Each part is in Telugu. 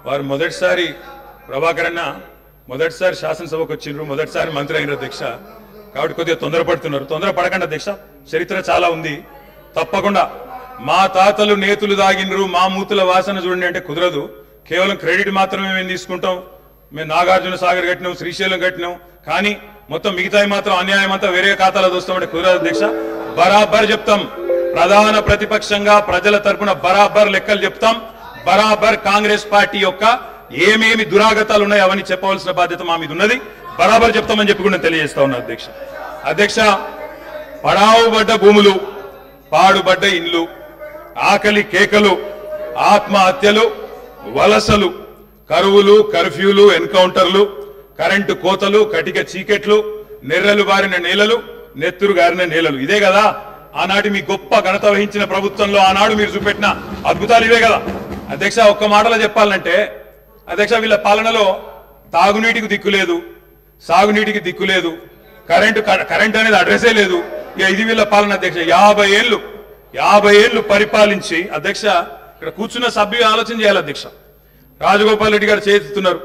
వారు మొదటిసారి ప్రభాకర్ అన్న మొదటిసారి శాసనసభకు వచ్చిండ్రు, మొదటిసారి మంత్రి అయిన అధ్యక్ష. కాబట్టి కొద్దిగా తొందరపడుతున్నారు. తొందరపడకండి అధ్యక్ష, చరిత్ర చాలా ఉంది. తప్పకుండా మా తాతలు నేతులు దాగినరు, మా మూతుల వాసన చూడండి అంటే కుదరదు. కేవలం క్రెడిట్ మాత్రమే మేము తీసుకుంటాం. మేము నాగార్జున సాగర్ కట్టినాం, శ్రీశైలం కట్టినాం, కానీ మొత్తం మిగతాయి మాత్రం అన్యాయం అంతా వేరే ఖాతాలో దోస్తామంటే కుదరదు అధ్యక్ష. బరాబర్ చెప్తాం. ప్రధాన ప్రతిపక్షంగా ప్రజల తరపున బరాబర్ లెక్కలు చెప్తాం. బరాబర్ కాంగ్రెస్ పార్టీ యొక్క ఏమేమి దురాగతాలు ఉన్నాయో అవన్నీ చెప్పవలసిన బాధ్యత మా మీద ఉన్నది. బరాబర్ చెప్తామని చెప్పి కూడా తెలియజేస్తా ఉన్నా అధ్యక్ష. అధ్యక్ష, పడావుబడ్డ భూములు, పాడుబడ్డ ఇండ్లు, ఆకలి కేకలు, ఆత్మహత్యలు, వలసలు, కరువులు, కర్ఫ్యూలు, ఎన్కౌంటర్లు, కరెంటు కోతలు, కటిక చీకెట్లు, నెర్రలు బారిన నేలలు, నెత్తురు గారిన నేలలు. ఇదే కదా ఆనాటి మీ గొప్ప ఘనత వహించిన ప్రభుత్వంలో ఆనాడు మీరు చూపెట్టిన అద్భుతాలు ఇవే కదా అధ్యక్ష. ఒక్క మాటలో చెప్పాలంటే అధ్యక్ష, వీళ్ళ పాలనలో తాగునీటికి దిక్కులేదు, సాగునీటికి దిక్కులేదు, కరెంట్ అనేది అడ్రసే లేదు. ఇక ఇది వీళ్ళ పాలన అధ్యక్ష. 50 ఏళ్ళు పరిపాలించి అధ్యక్ష, ఇక్కడ కూర్చున్న సభ్యులు ఆలోచన చేయాలి అధ్యక్ష. రాజగోపాల్ రెడ్డి గారు చేస్తున్నారు.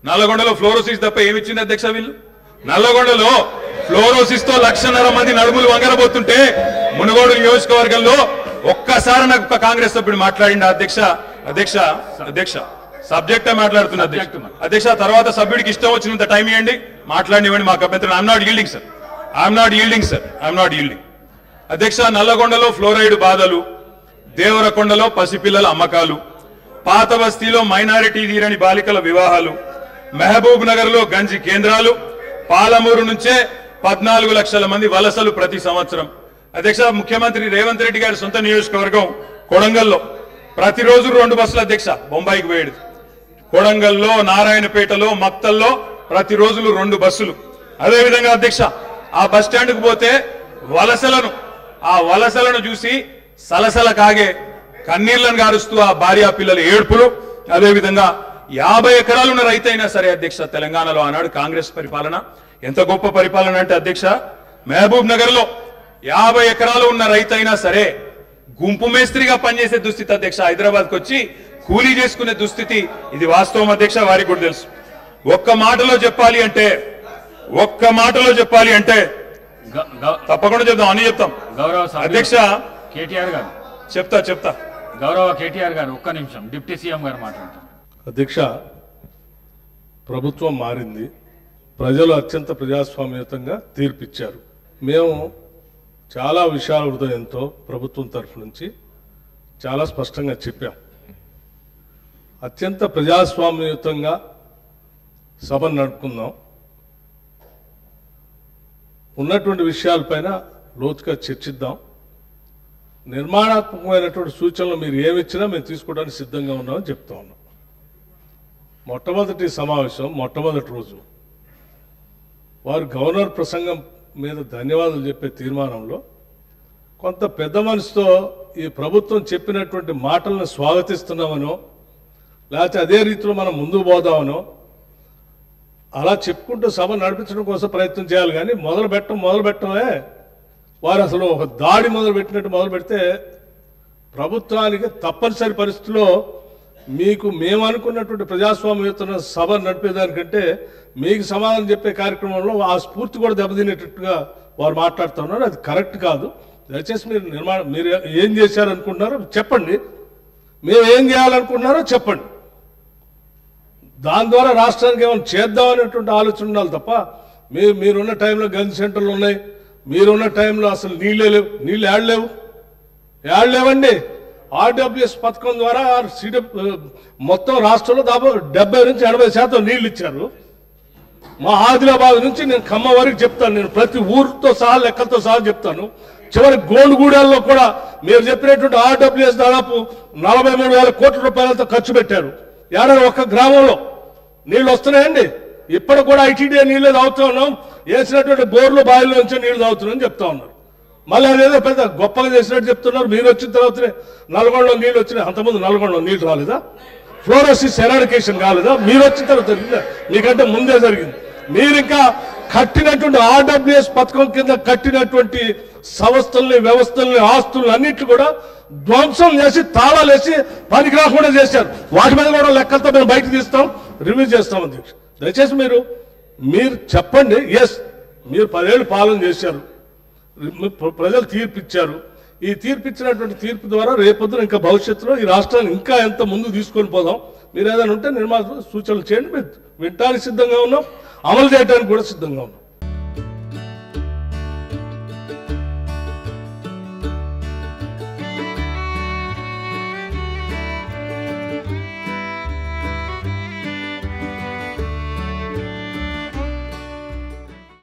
నల్లగొండలో ఫ్లోరోసిస్ తప్ప ఏమిచ్చింది అధ్యక్ష వీళ్ళు? నల్లగొండలో ఫ్లోరోసిస్ తో 1,50,000 మంది నడుములు వంగరబోతుంటే మునుగోడు నియోజకవర్గంలో ఒక్కసారి నాకు ఒక కాంగ్రెస్ సభ్యుడు మాట్లాడింది అధ్యక్ష. అధ్యక్ష అధ్యక్ష సబ్జెక్టే మాట్లాడుతున్నా అధ్యక్ష. తర్వాత సభ్యుడికి ఇష్టం వచ్చినంత టైం ఇవ్వండి, మాట్లాడినివ్వండి, మాకు అభ్యంతరం. I'm not yielding sir, I'm not yielding అధ్యక్ష. నల్లగొండలో ఫ్లోరైడ్ బాధలు, దేవరకొండలో పసిపిల్లల అమ్మకాలు, పాత బస్తీలో మైనారిటీ తీరని బాలికల వివాహాలు, మహబూబ్ నగర్ లో గంజి కేంద్రాలు, పాలమూరు నుంచే 14 లక్షల మంది వలసలు ప్రతి సంవత్సరం. అధ్యక్ష, ముఖ్యమంత్రి రేవంత్ రెడ్డి గారి సొంత నియోజకవర్గం కొడంగల్లో ప్రతిరోజు 2 బస్సులు అధ్యక్ష బొంబాయికి పోయేది. కొడంగల్లో, నారాయణపేటలో, మక్తల్లో ప్రతిరోజు 2 బస్సులు. అదేవిధంగా అధ్యక్ష, ఆ బస్ స్టాండ్కు పోతే ఆ వలసలను చూసి సలసల కాగే కన్నీళ్లను గారుస్తూ ఆ భార్య పిల్లల ఏడుపులు. అదేవిధంగా 50 ఎకరాలు ఉన్న రైతైనా సరే అధ్యక్ష, తెలంగాణలో ఆనాడు కాంగ్రెస్ పరిపాలన ఎంత గొప్ప పరిపాలన అంటే అధ్యక్ష, మహబూబ్ నగర్ లో 50 ఎకరాలు ఉన్న రైతైనా సరే గుంపు మేస్త్రిగా పనిచేసే దుస్థితి అధ్యక్ష. హైదరాబాద్ కు వచ్చి కూలీ చేసుకునే దుస్థితి. ఇది వాస్తవం అధ్యక్ష, వారికి కూడా తెలుసు. ఒక్క మాటలో చెప్పాలి అంటే తప్పకుండా చెప్తాం అని చెప్తాం. గౌరవ అధ్యక్ష కేటీఆర్ గారు చెప్తా గౌరవ కేటీఆర్ గారు ఒక్క నిమిషం, డిప్యూటీ సీఎం గారు మాట్లాడతారు. అధ్యక్ష, ప్రభుత్వం మారింది, ప్రజలు అత్యంత ప్రజాస్వామ్యతంగా తీర్పిచ్చారు. మేము చాలా విశాల హృదయంతో ప్రభుత్వం తరఫు నుంచి చాలా స్పష్టంగా చెప్పాం. అత్యంత ప్రజాస్వామ్యయుతంగా సభను నడుపుకుందాం, ఉన్నటువంటి విషయాలపైన లోతుగా చర్చిద్దాం, నిర్మాణాత్మకమైనటువంటి సూచనలు మీరు ఏమిచ్చినా మేము తీసుకోవడానికి సిద్ధంగా ఉన్నామని చెప్తా ఉన్నాం. మొట్టమొదటి సమావేశం, మొట్టమొదటి రోజు వారు గవర్నర్ ప్రసంగం మీద ధన్యవాదాలు చెప్పే తీర్మానంలో కొంత పెద్ద మనసుతో ఈ ప్రభుత్వం చెప్పినటువంటి మాటలను స్వాగతిస్తున్నామనో, లేకపోతే అదే రీతిలో మనం ముందుకు పోదామనో అలా చెప్పుకుంటూ సభ నడిపించడం కోసం ప్రయత్నం చేయాలి. కానీ మొదలు పెట్టడమే వారు అసలు ఒక దాడి మొదలుపెట్టినట్టు మొదలు పెడితే ప్రభుత్వానికి తప్పనిసరి పరిస్థితుల్లో మీకు మేము అనుకున్నటువంటి ప్రజాస్వామ్యయుత సభ నడిపేదానికంటే మీకు సమాధానం చెప్పే కార్యక్రమంలో ఆ స్ఫూర్తి కూడా దెబ్బతినేటట్టుగా వారు మాట్లాడుతున్నారు. అది కరెక్ట్ కాదు. దయచేసి మీరు ఏం చేశారనుకుంటున్నారో చెప్పండి, మేము ఏం చేయాలనుకుంటున్నారో చెప్పండి. దాని ద్వారా రాష్ట్రానికి ఏమైనా చేద్దామనేటువంటి ఆలోచన ఉండాలి తప్ప మీరున్న టైంలో గంజ్ సెంటర్లు ఉన్నాయి, మీరున్న టైంలో అసలు నీళ్ళు ఏడలేవండి. ఆర్డబ్ల్యూఎస్ పథకం ద్వారా మొత్తం రాష్ట్రంలో దాదాపు 70 నుంచి 80% నీళ్లు ఇచ్చారు. మా ఆదిలాబాద్ నుంచి నేను ఖమ్మం వరకు చెప్తాను, నేను ప్రతి ఊరితో సహా లెక్కలతో సహా చెప్తాను. చివరి గోండుగూడెల్లో కూడా మీరు చెప్పినటువంటి ఆర్డబ్ల్యూఎస్ దాదాపు 43,000 కోట్ల రూపాయలతో ఖర్చు పెట్టారు. ఒక్క గ్రామంలో నీళ్లు వస్తున్నాయండి. ఇప్పటికి కూడా ఐటీడీ నీళ్ళే తాగుతూ ఉన్నాం, వేసినటువంటి బోర్లు బావిలో నుంచి నీళ్లు తాగుతున్నామని చెప్తా ఉన్నారు. మళ్ళీ అదేదో పెద్ద గొప్పగా చేసినట్టు చెప్తున్నారు. మీరు వచ్చిన తర్వాతనే నల్గొండలో నీళ్ళు వచ్చినాయి, అంతకుముందు నల్గొండలో నీళ్లు రాలేదా? ఫ్లోరోసిస్ ఎరాడికేషన్ కాలేదా? మీరు వచ్చిన తర్వాత మీకంటే ముందే జరిగింది. మీరు ఇంకా కట్టినటువంటి ఆర్డబ్ల్యూఎస్ పథకం కింద కట్టినటువంటి సంస్థల్ని, వ్యవస్థల్ని, ఆస్తుల్ని అన్నింటినీ కూడా ధ్వంసం చేసి తాళాలు వేసి పనికి రాకుండా చేశారు. వాటి మీద కూడా లెక్కలతో మేము బయటకు తీస్తాం, రివ్యూ చేస్తాం అధ్యక్ష. దయచేసి మీరు చెప్పండి. ఎస్, మీరు 10 ఏళ్ళు పాలన చేశారు, ప్రజలు తీర్పు ఇచ్చారు. ఈ తీర్పు ఇచ్చినటువంటి తీర్పు ద్వారా రేపొద్దున ఇంకా భవిష్యత్తులో ఈ రాష్ట్రాన్ని ఇంకా ఎంత ముందుకు తీసుకొని పోదాం. మీరు ఏదైనా ఉంటే నిర్మాత సూచనలు చేయండి. మేము వినడానికి సిద్ధంగా ఉన్నాం, అమలు చేయడానికి కూడా సిద్ధంగా ఉన్నాం.